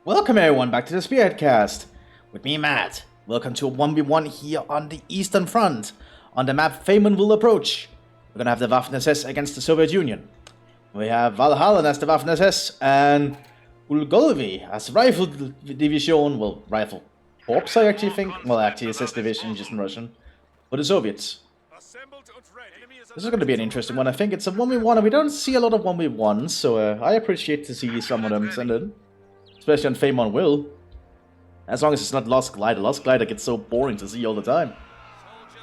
Welcome everyone back to the Spearhead cast. With me, Matt. Welcome to a 1v1 here on the Eastern Front. On the map Feynman Approach. We're gonna have the Waffen-SS against the Soviet Union. We have Valhalla as the Waffen-SS and Ulgolvi as Rifle Division. Well, Rifle Corps, I actually think. Well, actually, SS Division, just in Russian. For the Soviets. This is going to be an interesting one. I think it's a 1v1, and we don't see a lot of 1v1s, so I appreciate to see some of them send in. Especially on Feynman Will. As long as it's not Lost Glider. Lost Glider gets so boring to see all the time.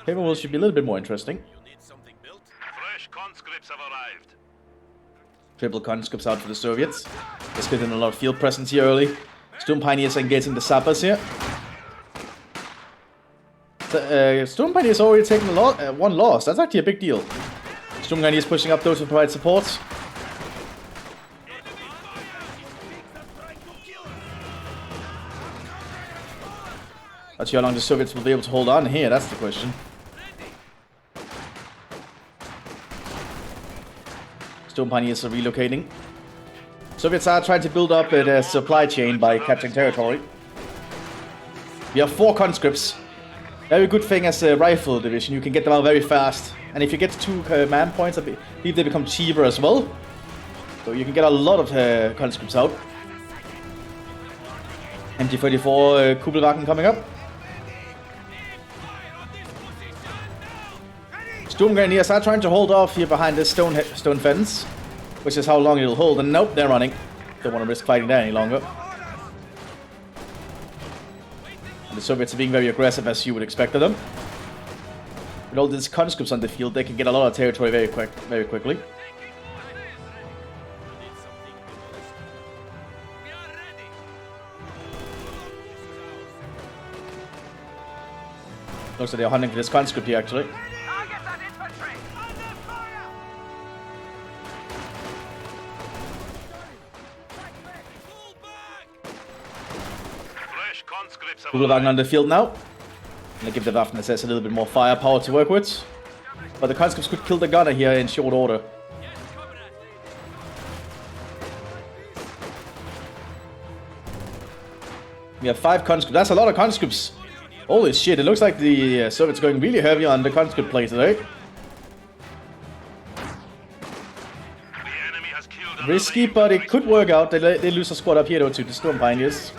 Feynman Will should be a little bit more interesting. Fresh conscripts have arrived. Triple conscripts out for the Soviets. Let's get in a lot of field presence here early. Storm Pioneers engaging the Sappers here. Storm Pioneers already taken one loss. That's actually a big deal. Storm Pioneers pushing up those to provide support. Let's see how long the Soviets will be able to hold on here. That's the question. Storm Pioneers are relocating. Soviets are trying to build up their supply chain by capturing territory. We have 4 conscripts. Very good thing as a rifle division, you can get them out very fast. And if you get 2 command points, I believe they become cheaper as well. So you can get a lot of conscripts out. MT-34 Kubelwagen coming up. Storm Grenadiers are trying to hold off here behind this stone fence. Which is how long it'll hold, and nope, they're running. Don't want to risk fighting there any longer. And the Soviets are being very aggressive, as you would expect of them. With all these conscripts on the field, they can get a lot of territory very quickly. Looks like they're hunting for this conscript here, actually. Kubelwagen on the field now. Gonna give the Waffen-SS a little bit more firepower to work with. But the conscripts could kill the gunner here in short order. We have 5 conscripts. That's a lot of conscripts. Holy shit, it looks like the Soviets going really heavy on the conscript play today. Risky, but it could work out. They lose a squad up here though to the Storm Pioneers.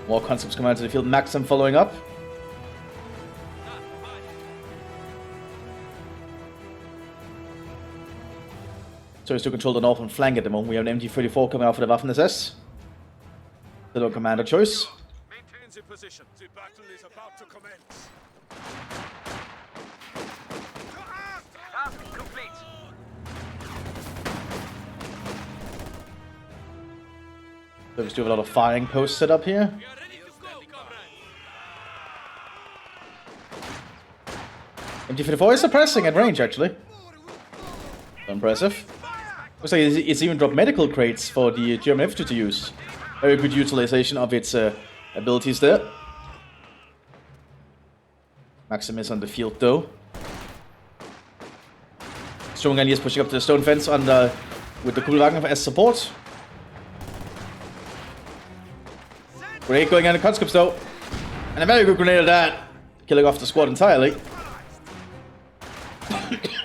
More conscripts come out to the field. Maxim following up. So he's to control the northern flank at the moment. We have an MT-34 coming out for the Waffen-SS. The no commander choice. Maintain the position. The battle is about to commence. Task complete. So we still have a lot of firing posts set up here. MT-34 is suppressing at range, actually. Impressive. Looks like it's even dropped medical crates for the German infantry to use. Very good utilization of its abilities there. Maxim is on the field, though. Strong Grenadiers pushing up to the stone fence with the Kubelwagen as support. Great going on the conscripts, though. And a very good grenade at that. Killing off the squad entirely.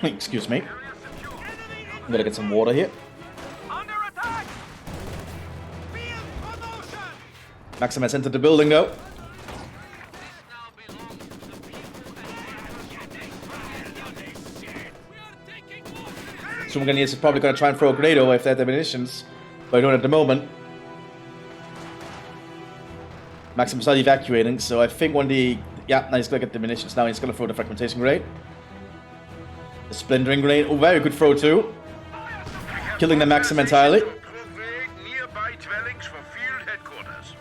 Excuse me. I'm gonna get some water here. Maxim has entered the building though. Storm Grenadiers is probably gonna try and throw a grenade over if they have the munitions, but I don't at the moment. Maxim is not evacuating, so I think when the... Yeah, now he's gonna get the munitions now, he's gonna throw the fragmentation grenade. The splintering grenade, oh, very good throw too. Killing the Maxim entirely. Nearby dwellings for field headquarters.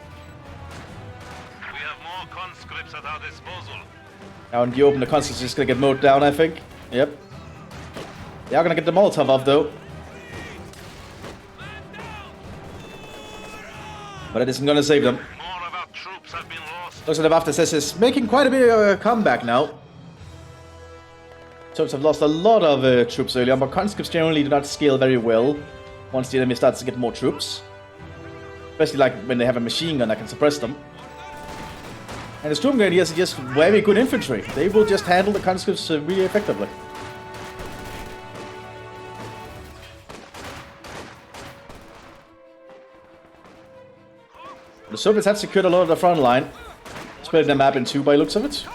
We have more conscripts at our disposal. Now in the open, the conscripts is just gonna get mowed down, I think. Yep. They are gonna get the Molotov off though. But it isn't gonna save them. More of our troops have been lost. Looks like the Waffen-SS is making quite a bit of a comeback now. Turks have lost a lot of troops earlier, but conscripts generally do not scale very well once the enemy starts to get more troops. Especially like when they have a machine gun that can suppress them. And the Storm Grenadiers are just very good infantry. They will just handle the conscripts really effectively. The Soviets have secured a lot of the front line. Splitting the map in two by looks of it.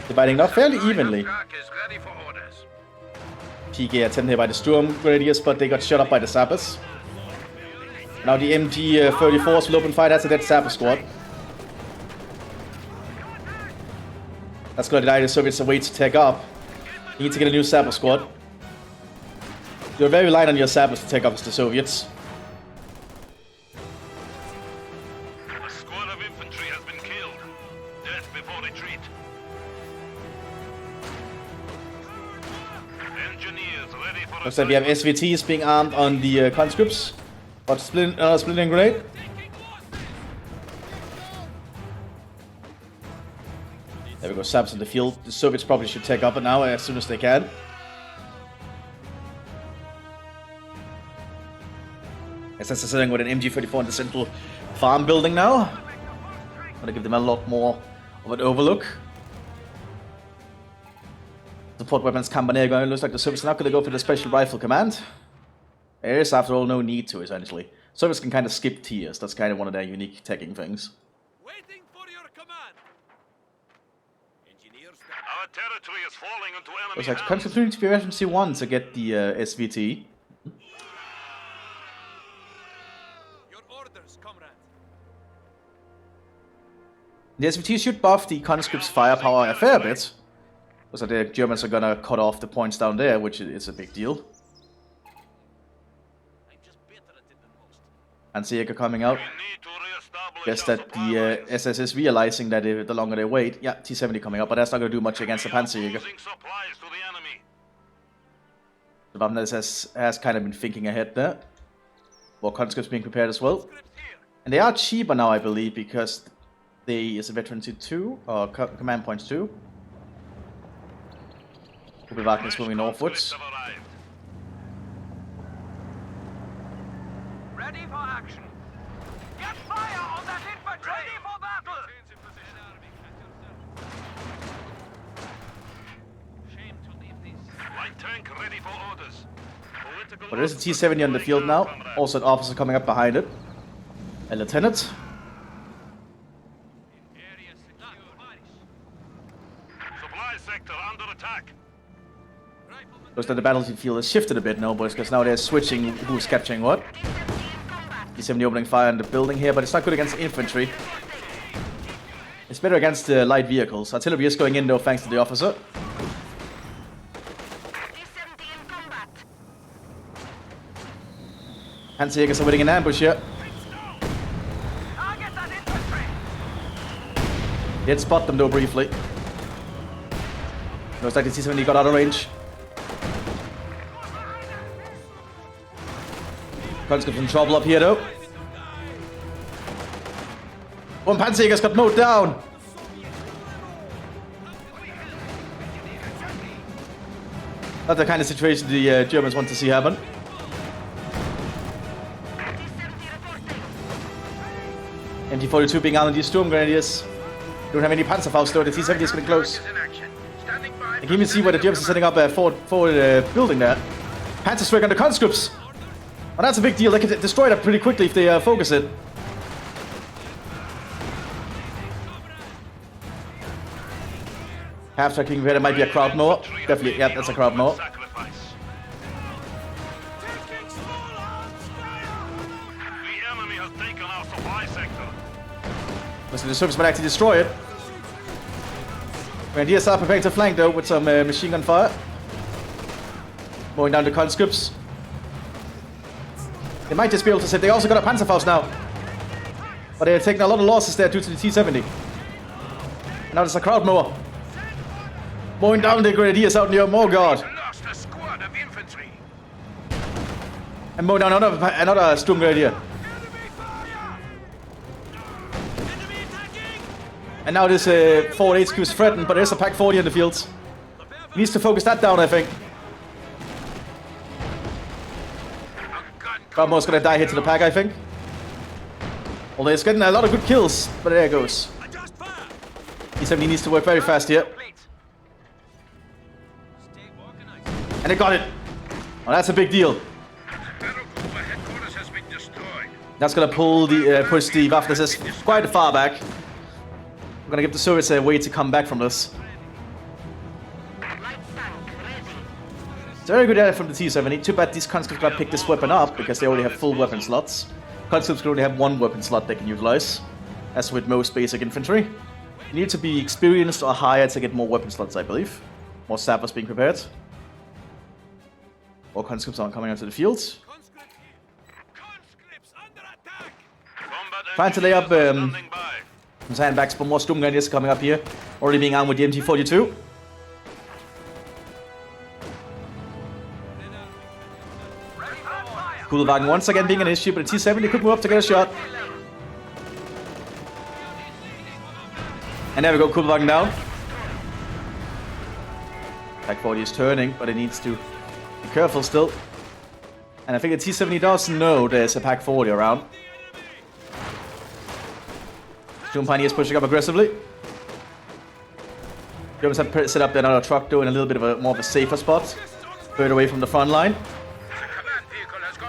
Dividing it up fairly evenly. PK attempted here by the Storm Grenadiers, but they got shot up by the Sappers. Now the MG-34s will open fire. That's a dead Sapper squad. That's gonna deny the Soviets a way to take up. You need to get a new Sapper squad. You're very light on your Sappers to take up as the Soviets. A squad of infantry has been killed. Death before retreat. Engineers ready for Looks like we have SVTs being armed on the conscripts. But splitting grenade. There we go, Saps in the field. The Soviets probably should take up it now as soon as they can. SS is sitting with an MG-34 in the central farm building now. Gonna give them a lot more of an overlook. Support weapons company going. Looks like the Soviets are not gonna go for the special rifle command. There is, after all, no need to, essentially. Soviets can kind of skip tiers. That's kind of one of their unique teching things. Waiting for your command. Engineers. Our territory is falling into enemy Looks like hands. concentrating to be efficiency 1 to get the SVT. Your orders, comrade. The SVT should buff the conscript's firepower a fair bit. Looks like the Germans are gonna cut off the points down there, which is a big deal. And SEGA coming out. Guess that the SS is realizing that the longer they wait, yeah, T-70 coming up, but that's not going to do much against the Panzerjäger. The Mthis has kind of been thinking ahead there. More conscripts being prepared as well. And they are cheaper now, I believe, because they is a veterancy 2, or command points 2. Wagner is moving northwards. Ready for action. Get fire on that infantry. Ready for battle. Shame to leave this. Light tank ready for orders. But there is a T-70 on the field now. Also an officer coming up behind it. A lieutenant. Supply sector under attack. Looks like the battlefield has shifted a bit now, boys, because now they're switching who's capturing what. T-70 opening fire on the building here, but it's not good against the infantry. It's better against the light vehicles. Artillery is going in though, thanks to the officer. Panzerjägers are waiting in ambush here. Did spot them though briefly. Looks like the T-70 got out of range. Conscripts in trouble up here though. One Panzerjäger's got mowed down. Not the kind of situation the Germans want to see happen. MT-42 being armed with these Storm Grenadiers. Don't have any Panzerfaust though, the T-70 is getting close. You can even see where the Germans are setting up a forward building there. Panzer strike on the conscripts. Well, that's a big deal. They can destroy that pretty quickly if they focus it. Half-tracking where there might be a crowd mower. Definitely, yeah, that's a crowd mower. The enemy has taken our supply sector. Listen, the Soviets might actually destroy it. Grenadiers are preparing to flank though with some machine gun fire. Mowing down the conscripts. They might just be able to say they also got a Panzerfaust now. But they're taking a lot of losses there due to the T-70. And now there's a crowd mower. Mowing down the Grenadiers out near Morgard. Lost a squad of infantry. And mowing down another Sturm Grenadier. And now this forward HQ is threatened, but there's a Pack 40 in the fields. He needs to focus that down, I think. Crowdmower's gonna die here to the Pack, I think. Although it's getting a lot of good kills, but there it goes. T70 needs to work very fast here. And they got it. Oh, that's a big deal. That's gonna pull the push the Waffen-SS quite far back. We're gonna give the Soviets a way to come back from this. It's a very good idea from the T70. Too bad these conscripts gotta pick this weapon up because they already have full weapon slots. Conscripts can only have one weapon slot they can utilize, as with most basic infantry. You need to be experienced or higher to get more weapon slots, I believe. More sappers being prepared. More conscripts are coming onto the field. Trying to lay up some sandbags for more Sturmgrenadiers coming up here. Already being armed with the MG42. Kugelwagen once again being an issue, but the T70 could move up to get a shot. And there we go, Kugelwagen down. Pack 40 is turning, but it needs to be careful still. And I think the T70 does know there's a Pack 40 around. Sturm Pioneers pushing up aggressively. Germans have set up another truck though in a little bit of a more of a safer spot. Further away from the front line.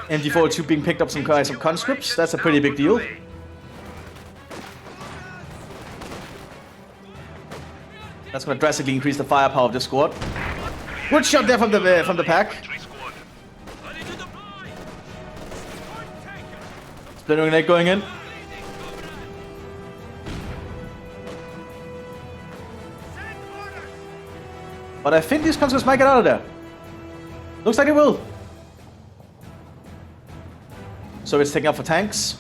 MG42 being picked up some conscripts. That's a pretty big deal. That's going to drastically increase the firepower of this squad. Good shot there from the pack. Splintering leg going in. But I think these conscripts might get out of there. Looks like it will. So it's taking up for tanks.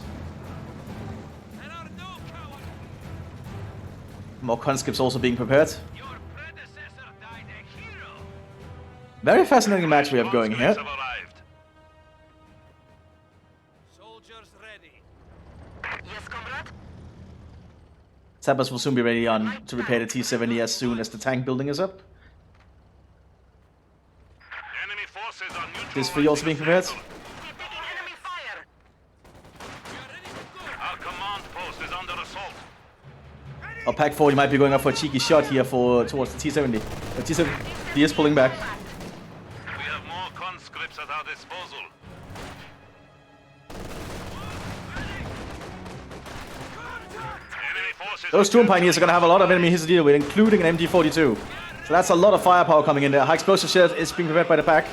More conscripts also being prepared. Very fascinating match we have going here. Sappers will soon be ready on to repair the T70 as soon as the tank building is up. This free also being prepared. Our Pack 40 might be going up for a cheeky shot here towards the T70. But T70 is pulling back. We have more conscripts at our disposal. Those Sturm Pioneers are going to have a lot of enemies to deal with, including an MG42. So that's a lot of firepower coming in there. High explosive shell is being prepared by the pack.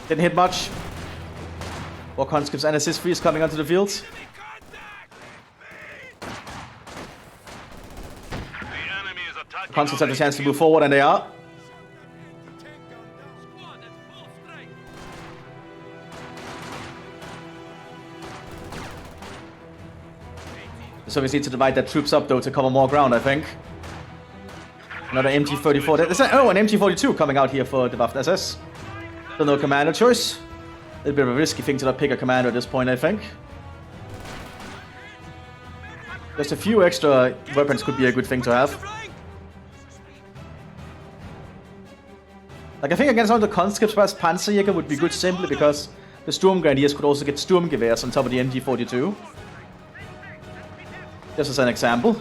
Didn't hit much. More conscripts and assist freeze coming onto the field. Conscripts have the chance to move forward, and they are. The Soviets need to divide their troops up, though, to cover more ground, I think. Another MG34. There's an MG42 coming out here for the Waffen-SS. Still no commander choice. A little bit of a risky thing to not pick a commander at this point, I think. Just a few extra weapons could be a good thing to have. Like, I think against all the conscripts, perhaps Panzerjäger would be good simply because the Sturmgrenadiers could also get Sturmgewehrs on top of the MG42. Just as an example.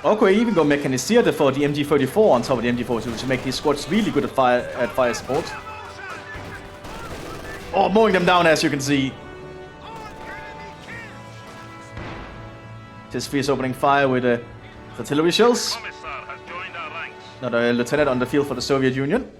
Or could even go Mechanisierte for the MG34 on top of the MG42 to make these squads really good at fire support. Oh, mowing them down, as you can see. Mthis is opening fire with artillery shells. Another lieutenant on the field for the Soviet Union.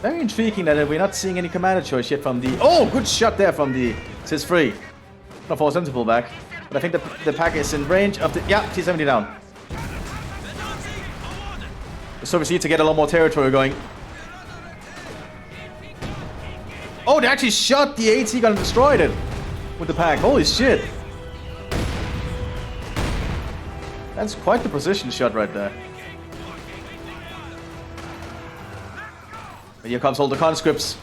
Very intriguing that we're not seeing any commander choice yet from the... Oh, good shot there from the Mthis free. Gonna force them to pull back. But I think the pack is in range of the... Yeah, T70 down. The Soviets need to get a lot more territory going. Oh, they actually shot the AT gun and destroyed it with the pack. Holy shit. That's quite the precision shot right there. But here comes all the conscripts.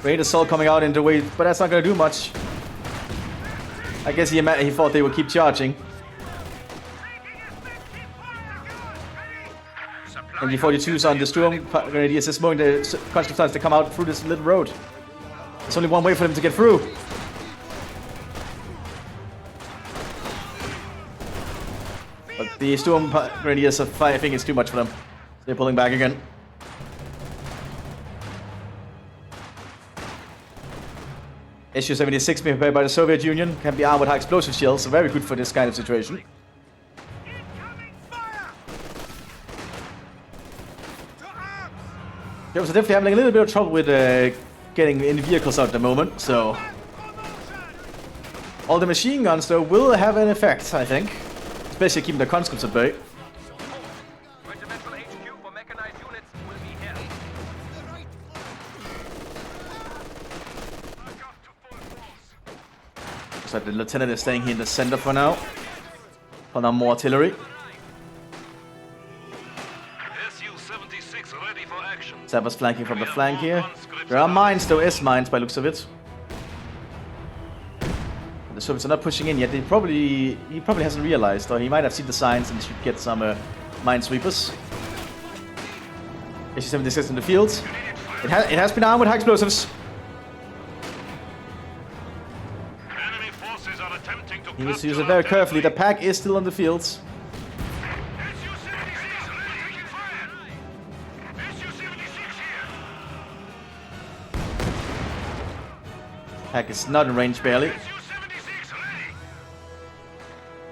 Great assault coming out in the way, but that's not gonna do much. I guess he thought they would keep charging. MG42's on the Sturm Grenadiers is moving the conscripts to come out through this little road. There's only one way for them to get through. But the Sturm Grenadiers are I think it's too much for them. They're pulling back again. Su-76 being prepared by the Soviet Union can be armed with high explosive shells, so very good for this kind of situation. Germans are definitely having a little bit of trouble with getting in vehicles at the moment, so all the machine guns though will have an effect, I think, especially keeping the conscripts at bay. Regimental HQ for mechanized units will be here. Looks like the lieutenant is staying here in the center for now. Pulling on more artillery. Su-76 ready for action. Zappa's flanking from the flank here. There are mines, though, S-mines by looks of it. The Soviets are not pushing in yet. He probably hasn't realized, or he might have seen the signs and should get some minesweepers. Su-76 in the field. It has been armed with high explosives. Enemy forces are attempting to He needs to use it very carefully. The pack is still on the fields. Pack is not in range barely.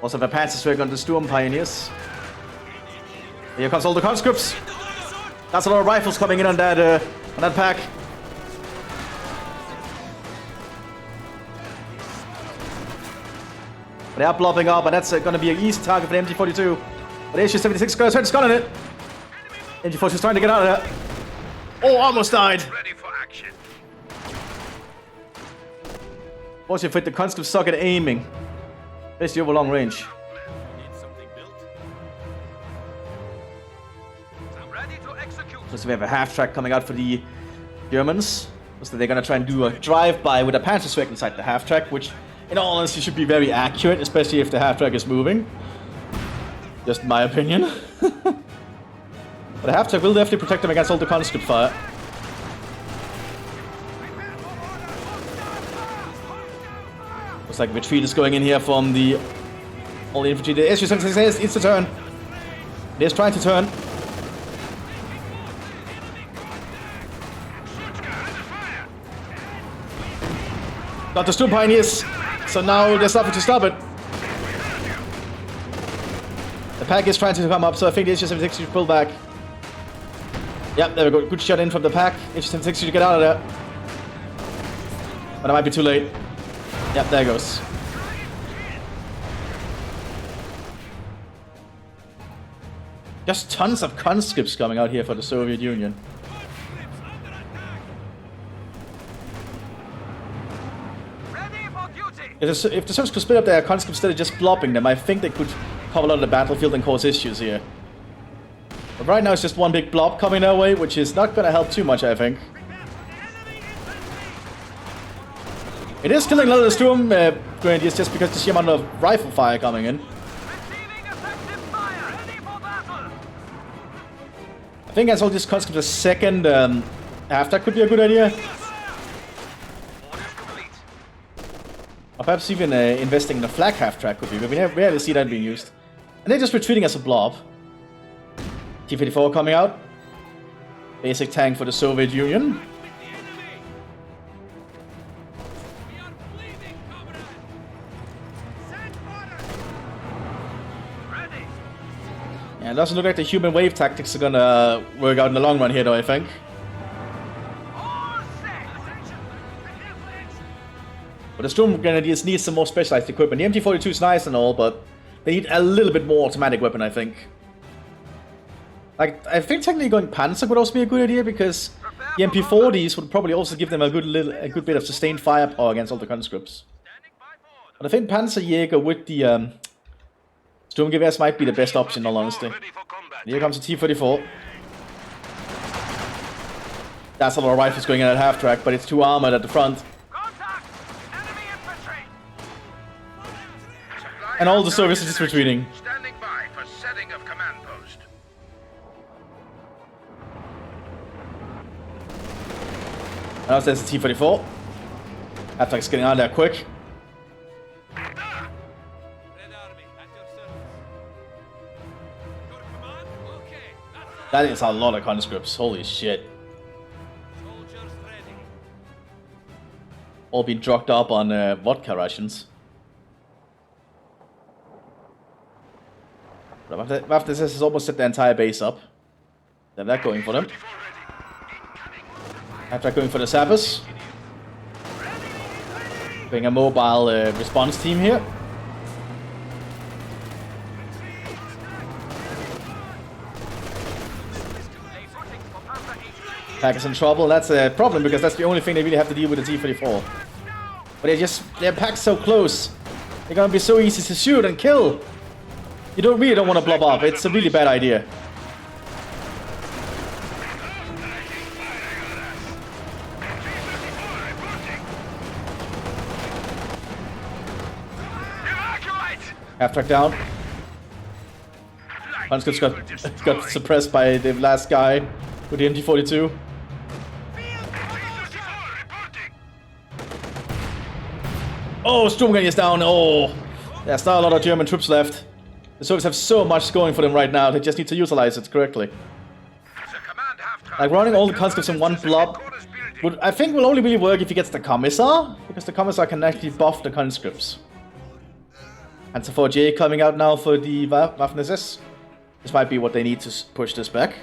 Also have a Panzerschreck on the Sturm Pioneers. Here comes all the conscripts. That's a lot of rifles coming in on that pack. But they are blopping up, and that's going to be an easy target for the MG42. But the Su-76 goes ahead and gun on it. MG42 is trying to get out of there. Oh, almost died. ready for action. Fortunately, the conscripts suck at aiming, especially over long range. Ready to execute. So we have a half-track coming out for the Germans. So they're gonna try and do a drive-by with a Panzerschreck inside the half-track, which, in all honesty, should be very accurate, especially if the half-track is moving. Just my opinion. But the half-track will definitely protect them against all the conscript fire. Looks like retreat is going in here from all the infantry. The Su-76 needs to turn. It is trying to turn. Got the Sturm Pioneers, so now there's nothing to stop it. The pack is trying to come up, so I think the Su-76 should pull back. Yep, there we go. Good shot in from the pack. Su-76 should get out of there. But it might be too late. Yep, there goes. Just tons of conscripts coming out here for the Soviet Union. If the Soviets could split up their conscripts instead of just blopping them, I think they could cover a lot of the battlefield and cause issues here. But right now it's just one big blob coming their way, which is not going to help too much, I think. It is killing a lot of the Sturm Grenadiers just because the sheer amount of rifle fire coming in. I think as all these conscripts a second half-track could be a good idea. Or perhaps even investing in a flag half-track could be, but we rarely see that being used. And they're just retreating as a blob. T-54 coming out. Basic tank for the Soviet Union. Yeah, it doesn't look like the human wave tactics are gonna work out in the long run here though, I think. But the Sturm Grenadiers need some more specialized equipment. The MG42 is nice and all, but they need a little bit more automatic weapon, I think. Like, I think technically going Panzer would also be a good idea, because the MP40s would probably also give them a good bit of sustained firepower against all the conscripts. But I think Panzerjäger with the Sturmgewehrs might be the best option, in all honesty. And here comes the T-34. That's a lot of rifles going in at half track, but it's too armored at the front. Contact! Enemy infantry! And all the Soviets are just retreating. Standing by for setting of command post. Now there's the T-34. Half track's getting on there quick. Red Army, at your service. Your command? Okay. That is a lot of conscripts. Holy shit. Soldiers ready. All being drugged up on vodka rations. Mthis has almost set the entire base up. They have that going for them. After going for the sappers. Being a mobile response team here. Pack is in trouble. That's a problem because that's the only thing they really have to deal with the T-34. But they're packed so close. They're gonna be so easy to shoot and kill. You really don't want to blob up. It's a really bad idea. Half track down. Conscripts got suppressed by the last guy with the MG42. Oh, Sturmgang is down. Oh, there's not a lot of German troops left. The Soviets have so much going for them right now. They just need to utilize it correctly. Like running all the conscripts in one blob would, I think, will only really work if he gets the Commissar, because the Commissar can actually buff the conscripts. And so 4J coming out now for the Waffen-SS. This might be what they need to push this back.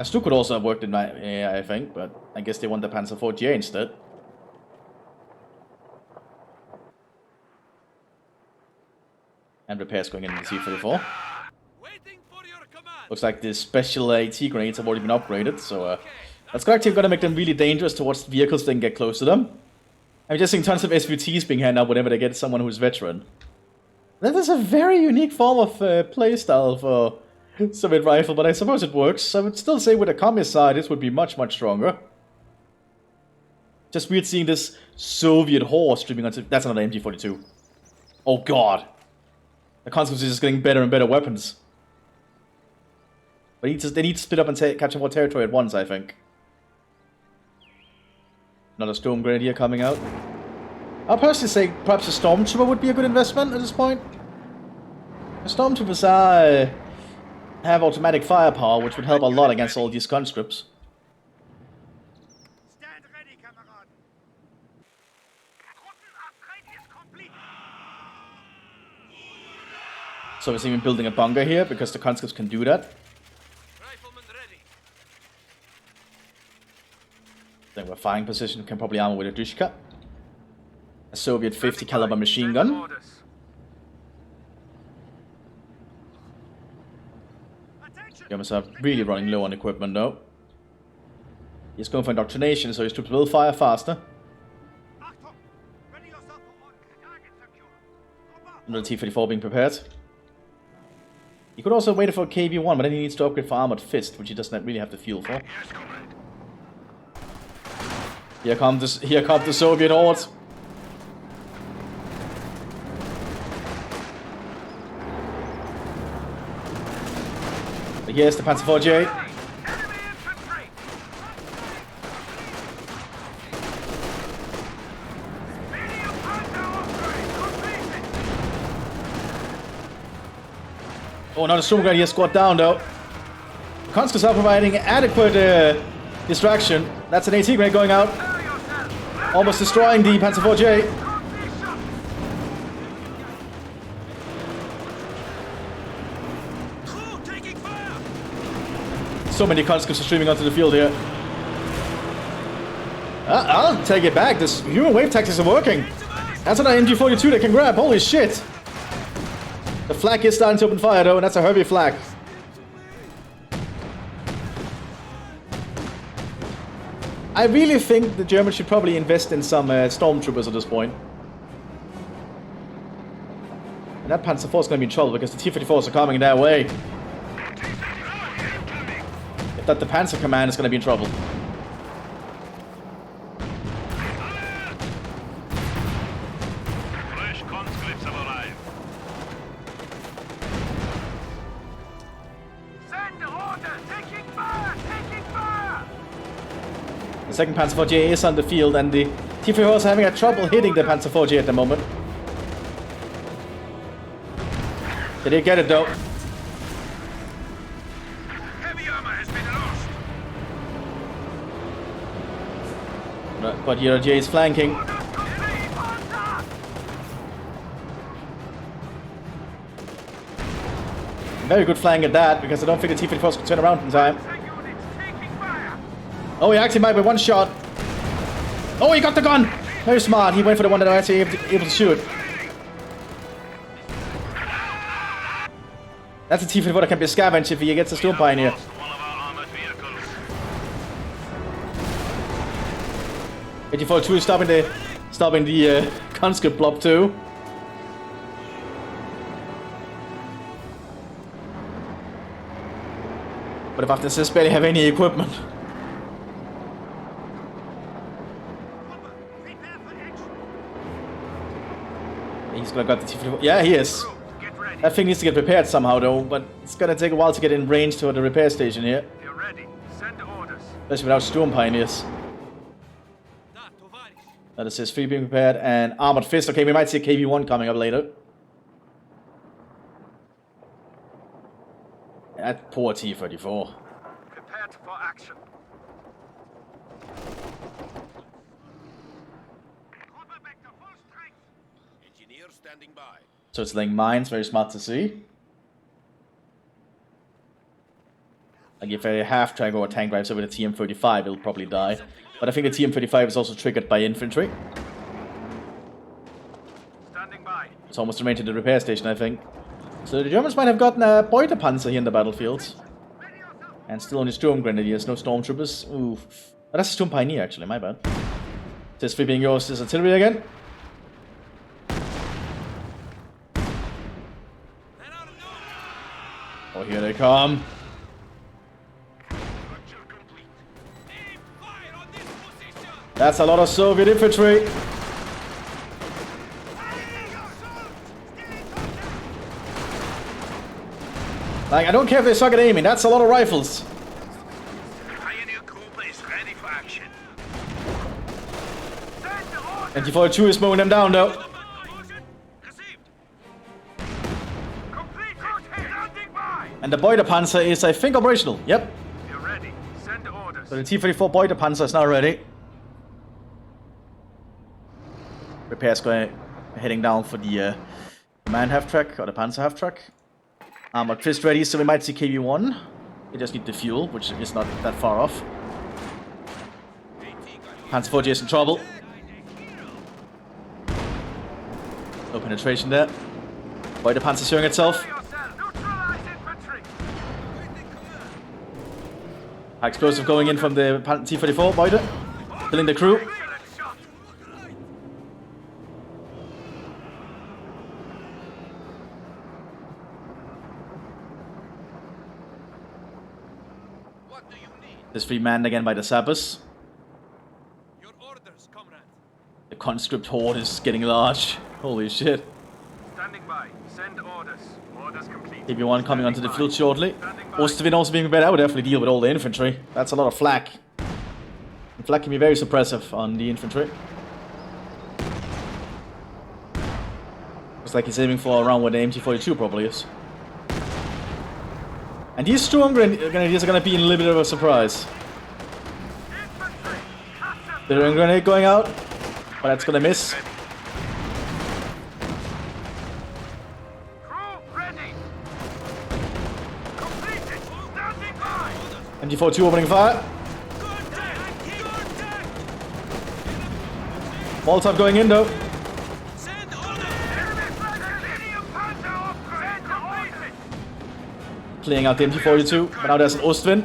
Stu could also have worked in my, yeah, I think, but I guess they want the Panzer 4J instead. And repairs going in the T-34. Looks like the special AT grenades have already been upgraded, so that's actually going to make them really dangerous towards vehicles that can get close to them. I'm just seeing tons of SVTs being handed out whenever they get someone who's veteran. That is a very unique form of playstyle for Soviet rifle, but I suppose it works. I would still say with a Commissar this would be much, much stronger. Just weird seeing this Soviet horse streaming onto... That's another MG42. Oh god. The conscripts are just getting better and better weapons. But they need to split up and capture more territory at once, I think. Another Storm Grenadier coming out. I'll personally say perhaps a Stormtrooper would be a good investment at this point. The Stormtroopers have automatic firepower, which would help a lot against all these conscripts. Stand ready, Kameraden. Gruppenupgrade is complete. So we're even building a bunker here, because the conscripts can do that. Rifleman ready. Then we're firing position, can probably armor with a Dushka. A Soviet 50 caliber machine gun. Germans are really running low on equipment though. He's going for indoctrination, so his troops will fire faster. Another T-34 being prepared. He could also wait for a KV-1, but then he needs to upgrade for Armored Fist, which he doesn't really have the fuel for. Here come the Soviet horde. Here's the Panzer 4J. Oh, not a Storm Grenadier squad down though. Conscripts are providing adequate distraction. That's an AT grenade going out. Almost destroying the Panzer 4J. So many conscripts are streaming onto the field here. I'll take it back. This human wave tactics are working. That's an MG42 they can grab. Holy shit. The flak is starting to open fire though, and that's a heavy flak. I really think the Germans should probably invest in some stormtroopers at this point. And that Panzer IV is going to be in trouble because the T-34s are coming their way. that the Panzer Command is going to be in trouble. Fresh conscripts have arrived. Send order! Taking fire! Taking fire! The second Panzer 4J is on the field, and the T-34 is having a trouble hitting the Panzer 4J at the moment. They did get it though. Heavy armor has been lost. But here J is flanking. Very good flank at that, because I don't think the T-34 can turn around in time. Oh, he actually might be one shot. Oh, he got the gun! Very smart. He went for the one that I was actually able to shoot. That's a T-34 that can be scavenged if he gets a Storm Pioneer. One of our armored vehicles. 84-2 is stopping the conscript blob too. But if after this barely have any equipment. He's gonna got the T-34. Yeah, he is. That thing needs to get repaired somehow though, but it's gonna take a while to get in range to the repair station here. You're ready. Send orders. Especially without Storm Pioneers. That is his 3 being prepared, and Armored Fist. Okay, we might see a KV-1 coming up later. That poor T-34. Prepared for action. Engineer standing by. So it's laying mines, very smart to see. Like if a half-track or a tank drives over the TM-35, it'll probably die. But I think the TM-35 is also triggered by infantry. Standing by. It's almost remained to the repair station, I think. So the Germans might have gotten a Beutepanzer here in the battlefield. And still only Storm Grenadiers, no Stormtroopers. Ooh. Oh, that's a Storm Pioneer, actually, my bad. This free being yours is artillery again. Oh, here they come. That's a lot of Soviet infantry. Like, I don't care if they suck at aiming, that's a lot of rifles. Pioneer Cooper is ready for action. And T-42 is mowing them down though. Received. Complete route standing by. And the Beutepanzer is, I think, operational. Yep. You're ready. Send orders. So the T-34 Beutepanzer is now ready. Repairs going heading down for the command half-track, or the Panzer half-track. Armored Fist ready, so we might see KV-1. We just need the fuel, which is not that far off. Panzer 4J is in trouble. No penetration there. Beutepanzer showing itself. Neutralize infantry. High explosive going in from the T-34 Beute. Killing the crew. Excellent shot. What do you need? This free manned again by the sappers. Your orders, comrade. The conscript horde is getting large. Holy shit. Standing by. Send orders. Orders complete. KV-1 coming onto the field shortly. Ostwin also being prepared. I would definitely deal with all the infantry. That's a lot of flak. And flak can be very suppressive on the infantry. Looks like he's aiming for around where the MT-42 probably is. And these Storm Grenadiers are going to be in a little bit of a surprise. Infantry. Capture. The grenade going out, but that's going to miss. Crew ready. Completed. Standing by. MT-42 opening fire. Molotov going in though. Enemy flag. Medium Panzer upgrade completed. Clearing out the MT-42, but now there's an Ostwin.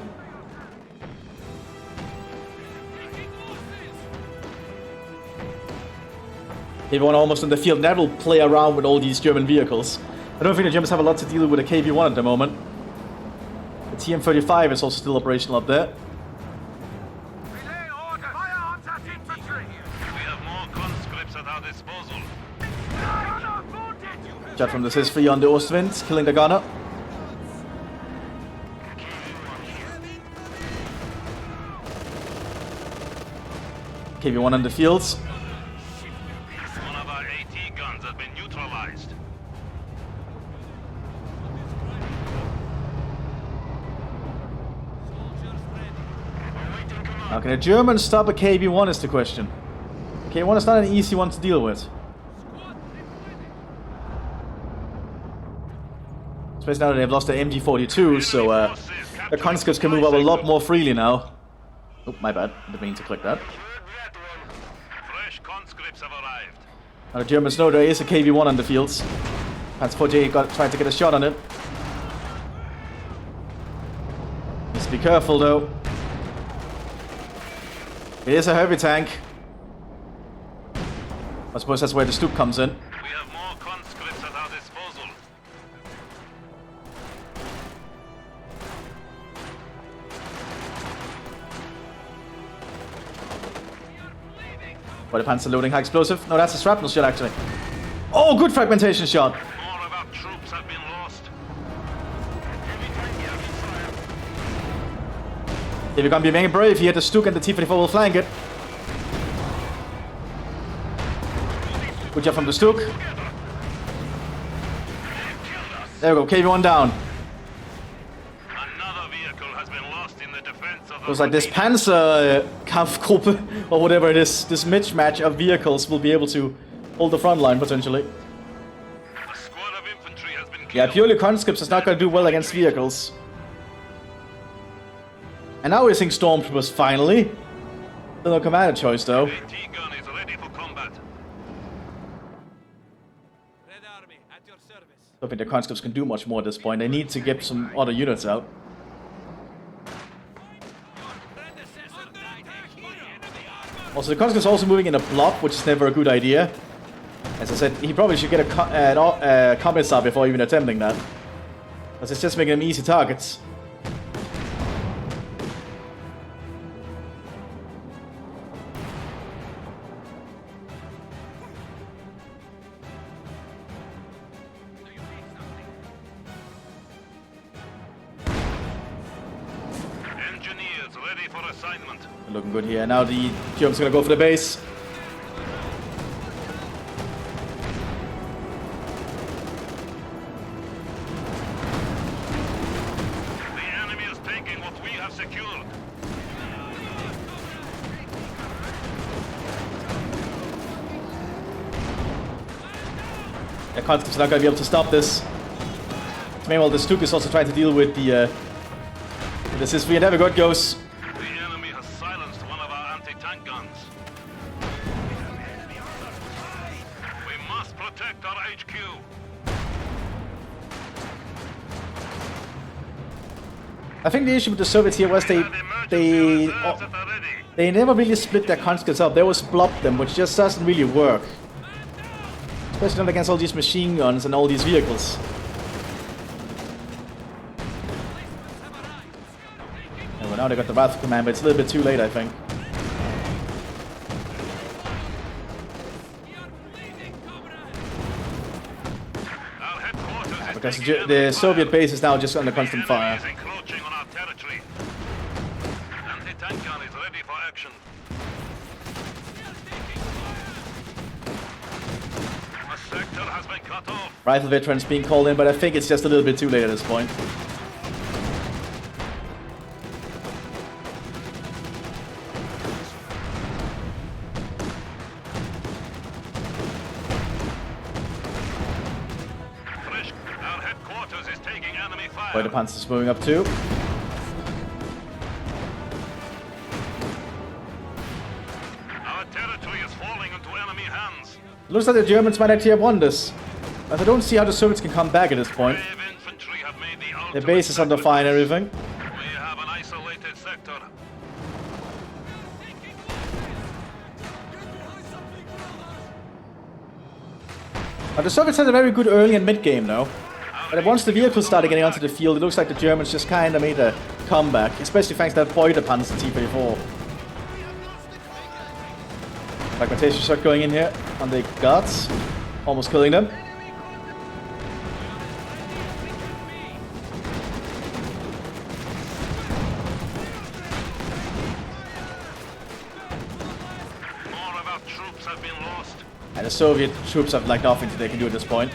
Everyone almost in the field. That will play around with all these German vehicles. I don't think the Germans have a lot to deal with a KV-1 at the moment. TM-35 is also still operational up there. Relay order. Fire on that infantry. We have more conscripts at our disposal. Gunner wounded. Shot from the Mthis on the Ostwind, killing the gunner. KV-1 in the fields. One of our AT guns has been neutralized. Now, can a German stop a KV-1 is the question. KV-1 is not an easy one to deal with. Especially now that they've lost their MG42, so the conscripts can move up a lot more freely now. Oh, my bad. I didn't mean to click that. Fresh conscripts have arrived. Now the Germans know there is a KV-1 on the fields. Panzer 48 tried to get a shot on it. Just be careful though. It is a heavy tank. I suppose that's where the Stuke comes in. We have more conscripts at our disposal. By the Panzer loading high explosive. No, that's a shrapnel shot actually. Oh, good fragmentation shot. More of our troops have been lost. If you're gonna be very brave, here the Stuke and the T-34 will flank it. Good job from the Stuke. There we go, KV-1 down. Another vehicle has been lost in the defense of the... It was like this Panzer Kampfgruppe, or whatever it is, this mismatch of vehicles will be able to hold the front line potentially. A squad of infantry has been killed. Yeah, purely conscripts is not going to do well against vehicles. And now we're seeing Stormtroopers finally. Still no commander choice though. AT gun is ready for combat. Red Army at your service. I don't think the conscripts can do much more at this point. They need to get some other units out. Also, the conscript's also moving in a blob, which is never a good idea. As I said, he probably should get a commissar before even attempting that. Because it's just making them easy targets. Engineers ready for assignment. Looking good here. Now the Germans gonna go for the base. The enemy is taking what we have secured. The conscripts are not gonna be able to stop this. Meanwhile, the Stuke is also trying to deal with the Mthis, and there we go, it goes. The enemy has silenced one of our anti-tank guns. We must protect our HQ. I think the issue with the Soviets here was they never really split their conscripts up. They always blobbed them, which just doesn't really work. Especially not against all these machine guns and all these vehicles. And well, now they got the Wrath command, but it's a little bit too late, I think. Our headquarters is Because taking the enemy Soviet fire. base is now just under constant The enemy fire. is encroaching on our territory. Anti-tank gun is ready for action. A sector has been cut off. Rifle veterans being called in, but I think it's just a little bit too late at this point. Our headquarters is taking enemy fire. Where the Panzer's moving up too. Our territory is falling into enemy hands. Looks like the Germans might actually have won this. But I don't see how the Soviets can come back at this point. Brave infantry have made the Their ultimate base is under fire and everything. We have an isolated sector. But the Soviets had a very good early and mid game though. Our But once the vehicles started getting onto the field, it looks like the Germans just kind of made a comeback, especially thanks to that Beutepanzer T-34. Like Mthis start going in here on the guards, almost killing them. More of our troops have been lost. And the Soviet troops have like nothing they can do at this point.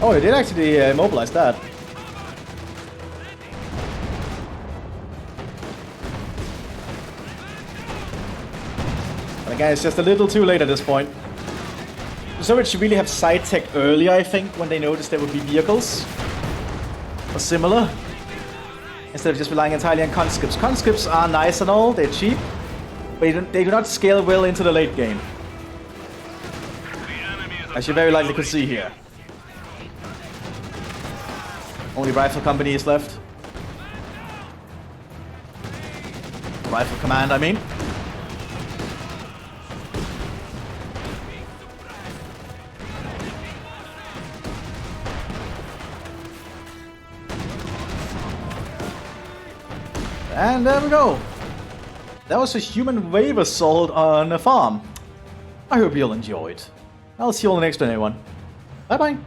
Oh, they did actually immobilize that. But again, it's just a little too late at this point. The Soviets should really have side tech early, I think, when they noticed there would be vehicles or similar, instead of just relying entirely on conscripts. Conscripts are nice and all, they're cheap, but they do not scale well into the late game, as you very likely could see here. Only rifle company is left. Rifle command, I mean. And there we go. That was a human wave assault on a farm. I hope you all enjoyed. I'll see you all in the next one, everyone. Bye bye.